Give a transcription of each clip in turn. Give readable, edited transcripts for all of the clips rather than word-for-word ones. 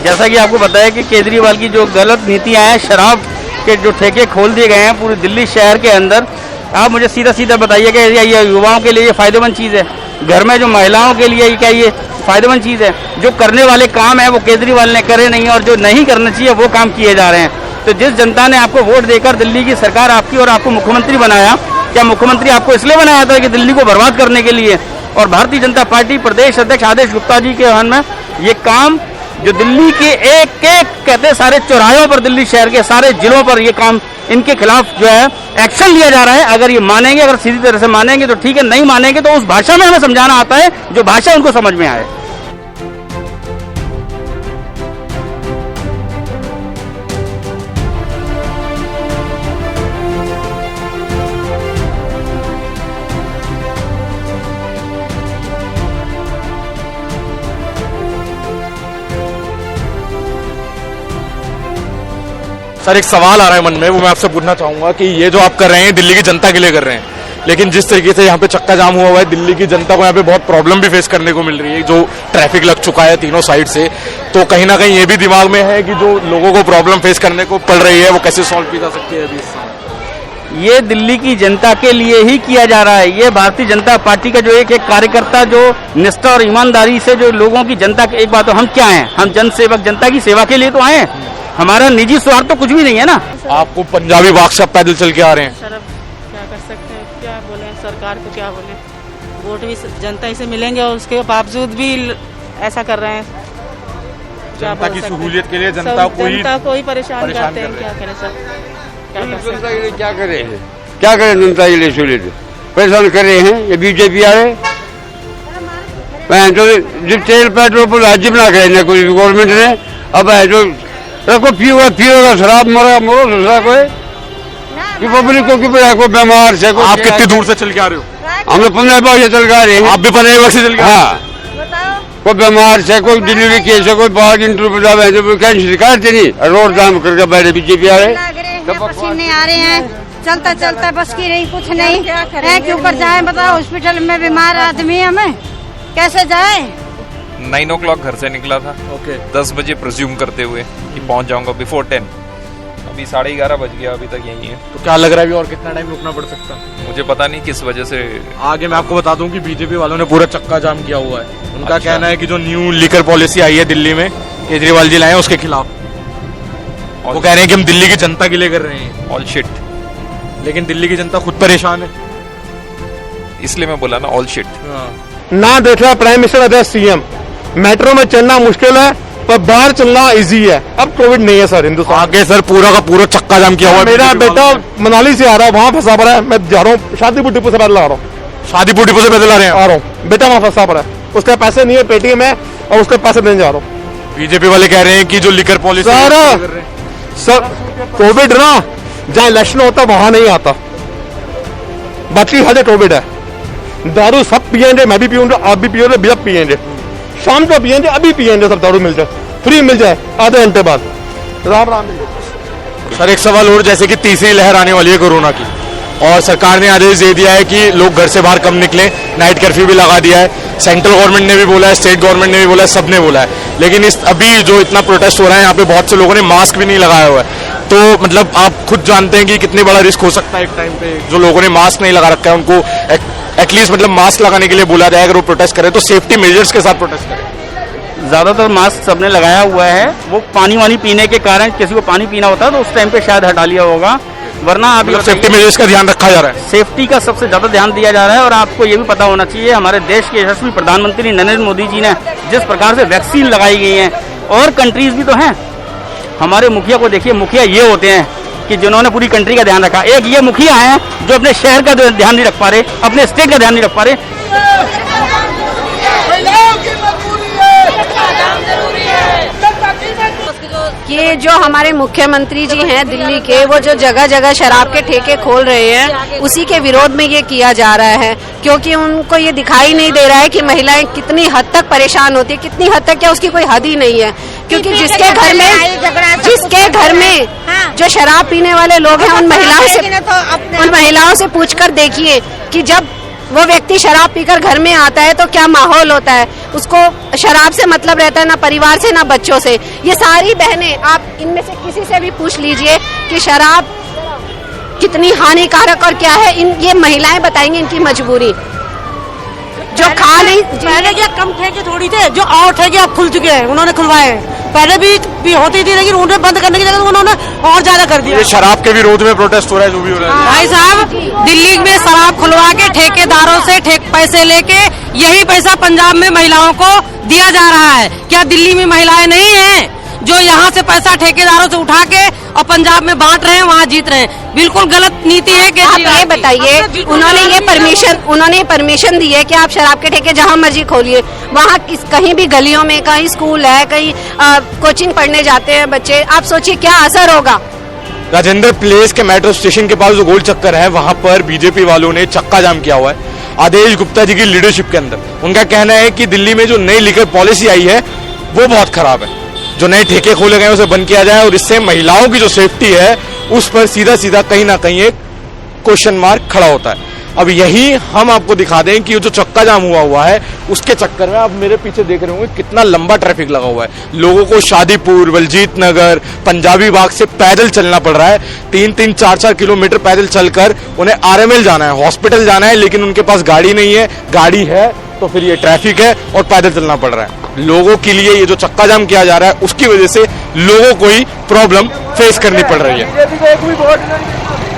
जैसा कि आपको पता है कि केजरीवाल की जो गलत नीतियां हैं, शराब के जो ठेके खोल दिए गए हैं पूरे दिल्ली शहर के अंदर, आप मुझे सीधा सीधा बताइए कि ये युवाओं के लिए ये फ़ायदेमंद चीज़ है? घर में जो महिलाओं के लिए क्या ये फ़ायदेमंद चीज़ है? जो करने वाले काम है वो केजरीवाल ने करे नहीं, और जो नहीं करना चाहिए वो काम किए जा रहे हैं। तो जिस जनता ने आपको वोट देकर दिल्ली की सरकार आपकी और आपको मुख्यमंत्री बनाया, क्या मुख्यमंत्री आपको इसलिए बनाया था कि दिल्ली को बर्बाद करने के लिए? और भारतीय जनता पार्टी प्रदेश अध्यक्ष आदेश गुप्ता जी के आह्वान में ये काम जो दिल्ली के एक एक कहते सारे चौराहों पर, दिल्ली शहर के सारे जिलों पर ये काम, इनके खिलाफ जो है एक्शन लिया जा रहा है। अगर ये मानेंगे, अगर सीधी तरह से मानेंगे तो ठीक है, नहीं मानेंगे तो उस भाषा में हमें समझाना आता है जो भाषा उनको समझ में आए। सर एक सवाल आ रहा है मन में, वो मैं आपसे पूछना चाहूंगा कि ये जो आप कर रहे हैं दिल्ली की जनता के लिए कर रहे हैं, लेकिन जिस तरीके से यहाँ पे चक्का जाम हुआ है, दिल्ली की जनता को यहाँ पे बहुत प्रॉब्लम भी फेस करने को मिल रही है, जो ट्रैफिक लग चुका है तीनों साइड से, तो कहीं ना कहीं ये भी दिमाग में है कि जो लोगों को प्रॉब्लम फेस करने को पड़ रही है वो कैसे सॉल्व की जा सकती है अभी? ये दिल्ली की जनता के लिए ही किया जा रहा है। ये भारतीय जनता पार्टी का जो एक एक कार्यकर्ता जो निष्ठा और ईमानदारी से जो लोगों की, जनता की, एक बात तो हम क्या हैं, हम जन सेवक, जनता की सेवा के लिए तो आए हैं। हमारा निजी स्वार्थ तो कुछ भी नहीं है ना। आपको पंजाबी बाग से पैदल चल के आ रहे हैं सर, अब क्या कर सकते हैं, क्या बोले सरकार को, क्या बोले, वोट भी जनता ही से मिलेंगे और उसके बावजूद भी ऐसा कर रहे हैं। जनता की सहूलियत के लिए जनता को ही परेशान करते हैं। क्या करें सर, क्या कर सकते हैं? क्या करें, क्या करें, जनता के लिए सहूलियत परेशान कर रहे हैं। ये बीजेपी आ रहे जो तेल पेट्रोल पर राज्य बना के कोई गवर्नमेंट ने, अब है जो को पियोगा शराब, मरो दूसरा कोई पब्लिक को बीमार से। आप कितनी दूर से चल के आ रहे हो? हम लोग 15 बार से चल के आ रहे हैं। आप भी 15 बार से चल के? हाँ, कोई बीमार से, कोई डिलीवरी केस है, कोई बाहर इंटरव्यू जो कैंसिल करते नहीं, रोड जाम करके बैठे बीजेपी आ रहे पसीने आ रहे हैं, चलता चलता बस की नहीं, कुछ नहीं है कि ऊपर जाए, बताओ हॉस्पिटल में बीमार आदमी है, हमें कैसे जाए? 9 o'clock घर से निकला था, 10 बजे प्रिज्यूम करते हुए कि पहुंच जाऊंगा बिफोर 10, अभी 11:30 बज गया, अभी तक यही है। तो क्या लग रहा है अभी और कितना टाइम रुकना पड़ सकता है? मुझे पता नहीं किस वजह से। आगे मैं आपको बता दूं कि बीजेपी वालों ने पूरा चक्का जाम किया हुआ है। उनका कहना है कि जो न्यू लीकर पॉलिसी आई है दिल्ली में, केजरीवाल जी लाए, उसके खिलाफ वो कह रहे हैं कि हम दिल्ली की जनता के लिए कर रहे हैं। All shit. लेकिन दिल्ली की जनता खुद परेशान है, इसलिए मैं बोला ना ऑल शिट। ना देख रहा प्राइम मिनिस्टर अध्यक्ष सीएम, मेट्रो में चलना मुश्किल है पर बाहर चलना इजी है। अब कोविड नहीं है सर हिंदुस्तान। आगे सर पूरा का पूरा चक्का जाम किया हुआ है। मेरा बेटा मनाली से आ रहा है, वहाँ फंसा पड़ा है, मैं जा रहा हूँ शादीपुर डिपो से पैदल आ रहा हूँ। शादीपुर डिपो से पैदल आ रहा हूँ, बेटा वहाँ फंसा पड़ा है, उसके पैसे नहीं है पेटीएम में, और उसके पैसे देने जा रहा हूँ। बीजेपी वाले कह रहे हैं कि जो लिकर पॉलिसी सर कोविड ना जहाँ इलेक्शन होता वहां नहीं आता, बाकी हर कोविड है। दारू सब पियेंगे, मैं भी पीऊंगा, आप भी पियोगे, भी सब पियेंगे, शाम को पियेंगे, अभी पियेंगे, सब दारू मिल जाए, फ्री मिल जाए आधे घंटे बाद। राम राम। सर एक सवाल और, जैसे कि तीसरी लहर आने वाली है कोरोना की, और सरकार ने आदेश दे दिया है कि लोग घर से बाहर कम निकलें, नाइट कर्फ्यू भी लगा दिया है, सेंट्रल गवर्नमेंट ने भी बोला है, स्टेट गवर्नमेंट ने भी बोला है, सबने बोला है, लेकिन इस अभी जो इतना प्रोटेस्ट हो रहा है यहाँ पे बहुत से लोगों ने मास्क भी नहीं लगाया हुआ है। तो मतलब आप खुद जानते हैं कि कितने बड़ा रिस्क हो सकता है एक टाइम पे। जो लोगों ने मास्क नहीं लगा रखा है उनको एटलीस्ट मतलब मास्क लगाने के लिए बोला जाए, अगर वो प्रोटेस्ट करें तो सेफ्टी मेजर्स के साथ प्रोटेस्ट करें। ज़्यादातर मास्क सबने लगाया हुआ है, वो पानी वानी पीने के कारण, किसी को पानी पीना होता है तो उस टाइम पे शायद हटा लिया होगा, वरना आप सेफ्टी मेजर्स का ध्यान रखा जा रहा है। सेफ्टी का सबसे ज़्यादा ध्यान दिया जा रहा है। और आपको ये भी पता होना चाहिए, हमारे देश के यशस्वी प्रधानमंत्री नरेंद्र मोदी जी ने जिस प्रकार से वैक्सीन लगाई गई है, और कंट्रीज भी तो हैं, हमारे मुखिया को देखिए, मुखिया ये होते हैं कि जिन्होंने पूरी कंट्री का ध्यान रखा। एक ये मुखिया हैं जो अपने शहर का ध्यान नहीं रख पा रहे, अपने स्टेट का ध्यान नहीं रख पा रहे। ये जो हमारे मुख्यमंत्री जी हैं दिल्ली के, वो जो जगह जगह शराब के ठेके खोल रहे हैं, उसी के विरोध में ये किया जा रहा है, क्योंकि उनको ये दिखाई नहीं दे रहा है कि महिलाएं कितनी हद तक परेशान होती है, कितनी हद तक, क्या उसकी कोई हद ही नहीं है। क्योंकि जिसके घर में जो शराब पीने वाले लोग हैं, उन महिलाओं से पूछकर देखिए कि जब वो व्यक्ति शराब पीकर घर में आता है तो क्या माहौल होता है, उसको शराब से मतलब रहता है, ना परिवार से ना बच्चों से। ये सारी बहनें, आप इनमें से किसी से भी पूछ लीजिए कि शराब कितनी हानिकारक और क्या है, ये महिलाएं बताएंगी इनकी मजबूरी। जो खा नहीं, पहले क्या कम ठेके थोड़ी थे, जो और ठेके अब खुल चुके हैं, उन्होंने खुलवाए। पहले भी होती थी, लेकिन उन्हें बंद करने की जगह उन्होंने और ज्यादा कर दिया। ये शराब के विरोध में प्रोटेस्ट हो रहा है, जो भी हो रहा है। भाई साहब, दिल्ली में शराब खुलवा के ठेकेदारों से पैसे लेके यही पैसा पंजाब में महिलाओं को दिया जा रहा है। क्या दिल्ली में महिलाएं नहीं हैं जो यहाँ से पैसा ठेकेदारों से उठा के और पंजाब में बांट रहे हैं, वहाँ जीत रहे हैं? बिल्कुल गलत नीति है। आप ये बताइए, उन्होंने परमिशन दी है कि आप शराब के ठेके जहाँ मर्जी खोलिए, वहाँ कहीं भी गलियों में, कहीं स्कूल है, कहीं कोचिंग पढ़ने जाते हैं बच्चे, आप सोचिए क्या असर होगा। राजेंद्र प्लेस के मेट्रो स्टेशन के पास जो गोल चक्कर है, वहां पर बीजेपी वालों ने चक्का जाम किया हुआ है आदेश गुप्ता जी की लीडरशिप के अंदर। उनका कहना है कि दिल्ली में जो नई लिकर पॉलिसी आई है वो बहुत खराब है, जो नए ठेके खोले गए उसे बंद किया जाए और इससे महिलाओं की जो सेफ्टी है उस पर सीधा सीधा कहीं ना कहीं एक क्वेश्चन मार्क खड़ा होता है। अब यही हम आपको दिखा दें कि जो चक्का जाम हुआ है उसके चक्कर में आप मेरे पीछे देख रहे होंगे कितना लंबा ट्रैफिक लगा हुआ है। लोगों को शादीपुर, बलजीत नगर, पंजाबी बाग से पैदल चलना पड़ रहा है। 3-3, 4-4 किलोमीटर पैदल चलकर उन्हें आरएमएल जाना है, हॉस्पिटल जाना है, लेकिन उनके पास गाड़ी नहीं है। गाड़ी है तो फिर ये ट्रैफिक है और पैदल चलना पड़ रहा है। लोगों के लिए ये जो चक्का जाम किया जा रहा है उसकी वजह से लोगों को ही प्रॉब्लम फेस करनी पड़ रही है।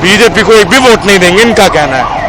बीजेपी को एक भी वोट नहीं देंगे, इनका कहना है।